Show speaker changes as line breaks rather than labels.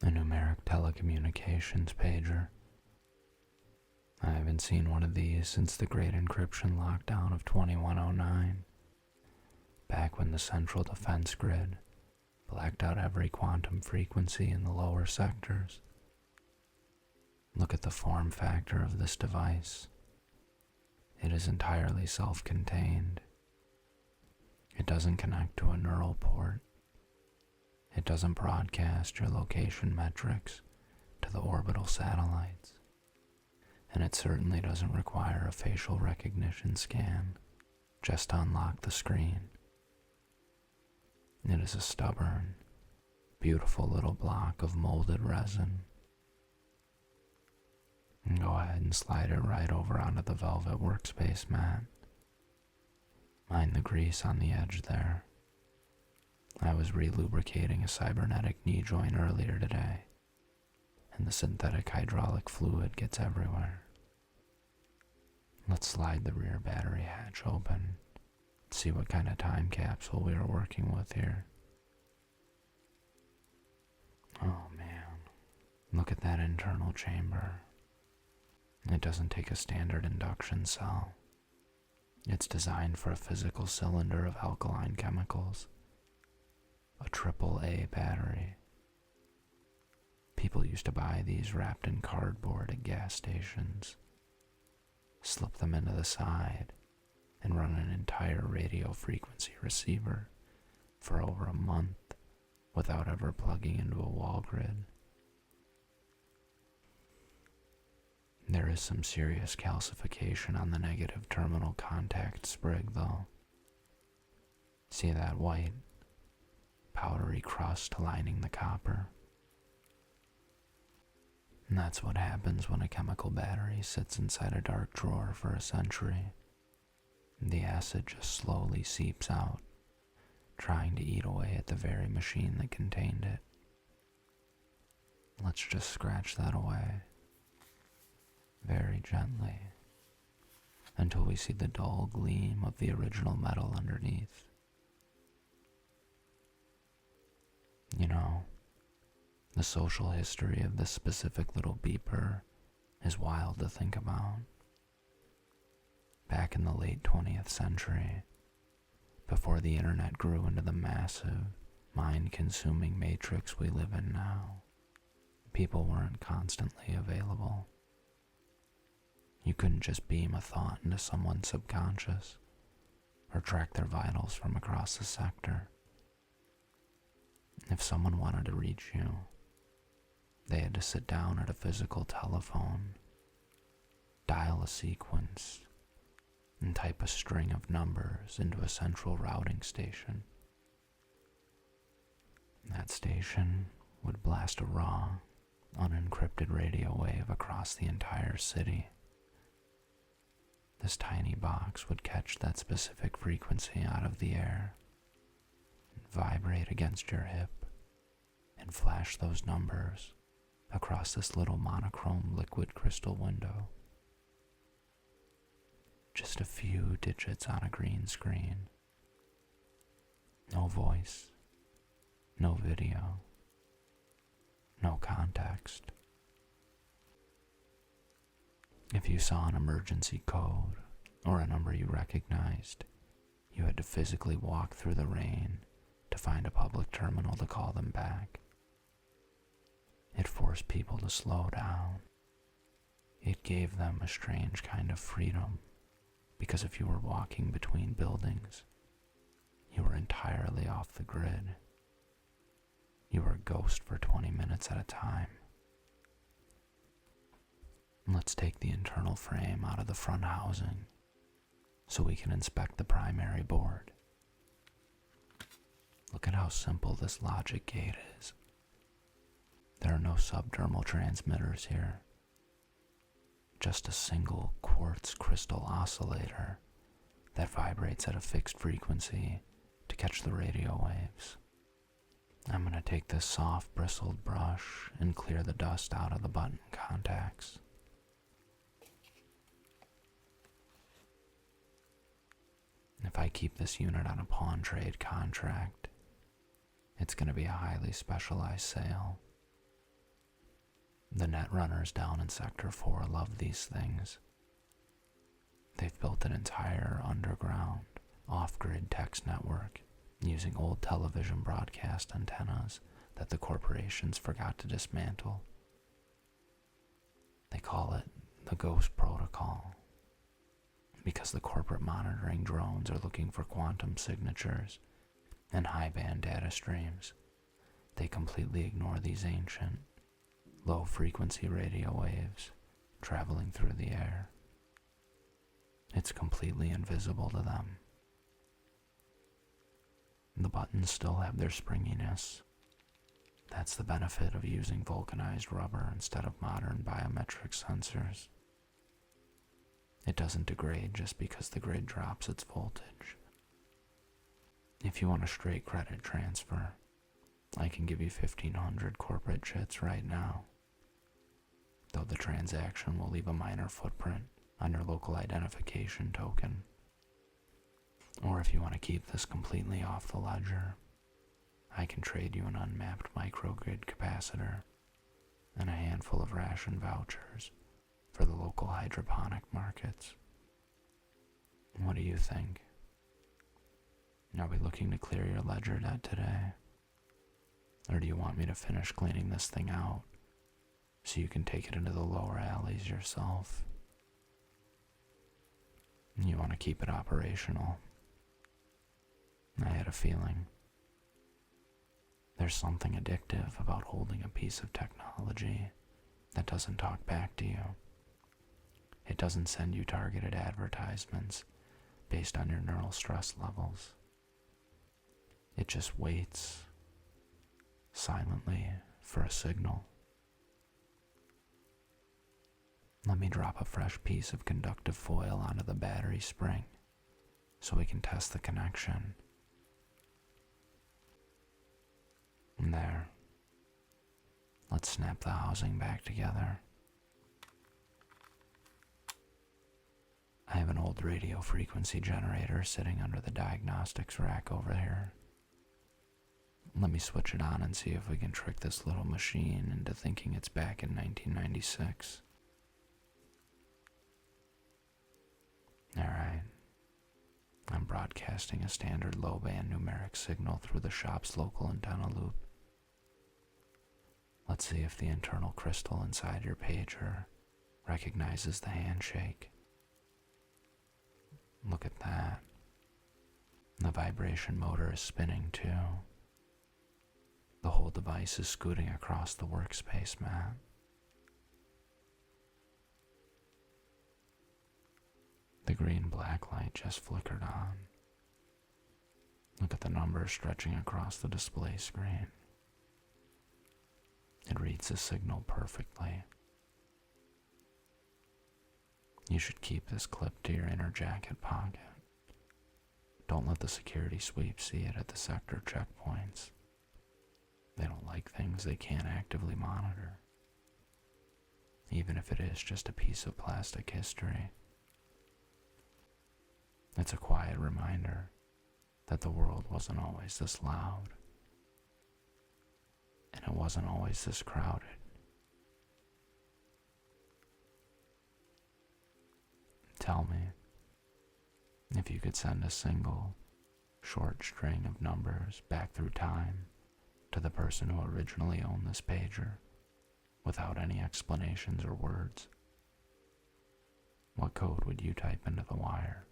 A numeric telecommunications pager. I haven't seen one of these since the Great Encryption lockdown of 2109, back when the Central Defense Grid blacked out every quantum frequency in the lower sectors. Look at the form factor of this device. It is entirely self-contained. It doesn't connect to a neural port. It doesn't broadcast your location metrics to the orbital satellites. And it certainly doesn't require a facial recognition scan just to unlock the screen. It is a stubborn, beautiful little block of molded resin. And go ahead and slide it right over onto the velvet workspace mat. Mind the grease on the edge there. I was re-lubricating a cybernetic knee joint earlier today, and the synthetic hydraulic fluid gets everywhere. Let's slide the rear battery hatch open, see what kind of time capsule we are working with here. Oh man, look at that internal chamber. It doesn't take a standard induction cell. It's designed for a physical cylinder of alkaline chemicals, a AAA battery. People used to buy these wrapped in cardboard at gas stations, slip them into the side, and run an entire radio frequency receiver for over a month without ever plugging into a wall grid. There is some serious calcification on the negative terminal contact sprig, though. See that white, powdery crust lining the copper? And that's what happens when a chemical battery sits inside a dark drawer for a century. The acid just slowly seeps out, trying to eat away at the very machine that contained it. Let's just scratch that away, very gently, until we see the dull gleam of the original metal underneath. You know, the social history of this specific little beeper is wild to think about. Back in the late 20th century, before the internet grew into the massive, mind-consuming matrix we live in now, people weren't constantly available. You couldn't just beam a thought into someone's subconscious or track their vitals from across the sector. If someone wanted to reach you, they had to sit down at a physical telephone, dial a sequence, and type a string of numbers into a central routing station. That station would blast a raw, unencrypted radio wave across the entire city. This tiny box would catch that specific frequency out of the air, and vibrate against your hip, and flash those numbers across this little monochrome liquid crystal window. Just a few digits on a green screen. No voice, no video, no context. If you saw an emergency code or a number you recognized, you had to physically walk through the rain to find a public terminal to call them back. It forced people to slow down. It gave them a strange kind of freedom, because if you were walking between buildings, you were entirely off the grid. You were a ghost for 20 minutes at a time. Let's take the internal frame out of the front housing so we can inspect the primary board. Look at how simple this logic gate is. There are no subdermal transmitters here. Just a single quartz crystal oscillator that vibrates at a fixed frequency to catch the radio waves. I'm going to take this soft bristled brush and clear the dust out of the button contacts. If I keep this unit on a pawn trade contract, it's going to be a highly specialized sale. The net runners down in Sector 4 love these things. They've built an entire underground, off-grid text network using old television broadcast antennas that the corporations forgot to dismantle. They call it the Ghost Protocol because the corporate monitoring drones are looking for quantum signatures and high-band data streams. They completely ignore these ancient, low-frequency radio waves traveling through the air. It's completely invisible to them. The buttons still have their springiness. That's the benefit of using vulcanized rubber instead of modern biometric sensors. It doesn't degrade just because the grid drops its voltage. If you want a straight credit transfer, I can give you 1,500 corporate chits right now, though the transaction will leave a minor footprint on your local identification token. Or if you want to keep this completely off the ledger, I can trade you an unmapped microgrid capacitor and a handful of ration vouchers for the local hydroponic markets. What do you think? Are we looking to clear your ledger debt today? Or do you want me to finish cleaning this thing out so you can take it into the lower alleys yourself? You want to keep it operational. I had a feeling. There's something addictive about holding a piece of technology that doesn't talk back to you. It doesn't send you targeted advertisements based on your neural stress levels. It just waits silently for a signal. Let me drop a fresh piece of conductive foil onto the battery spring so we can test the connection. And there. Let's snap the housing back together. I have an old radio frequency generator sitting under the diagnostics rack over here. Let me switch it on and see if we can trick this little machine into thinking it's back in 1996. Alright. I'm broadcasting a standard low-band numeric signal through the shop's local antenna loop. Let's see if the internal crystal inside your pager recognizes the handshake. Look at that. The vibration motor is spinning too. The whole device is scooting across the workspace mat. The green-black light just flickered on. Look at the numbers stretching across the display screen. It reads the signal perfectly. You should keep this clipped to your inner jacket pocket. Don't let the security sweep see it at the sector checkpoints. They don't like things they can't actively monitor, even if it is just a piece of plastic history. It's a quiet reminder that the world wasn't always this loud, and it wasn't always this crowded. Tell me, if you could send a single, short string of numbers back through time to the person who originally owned this pager, without any explanations or words, what code would you type into the wire?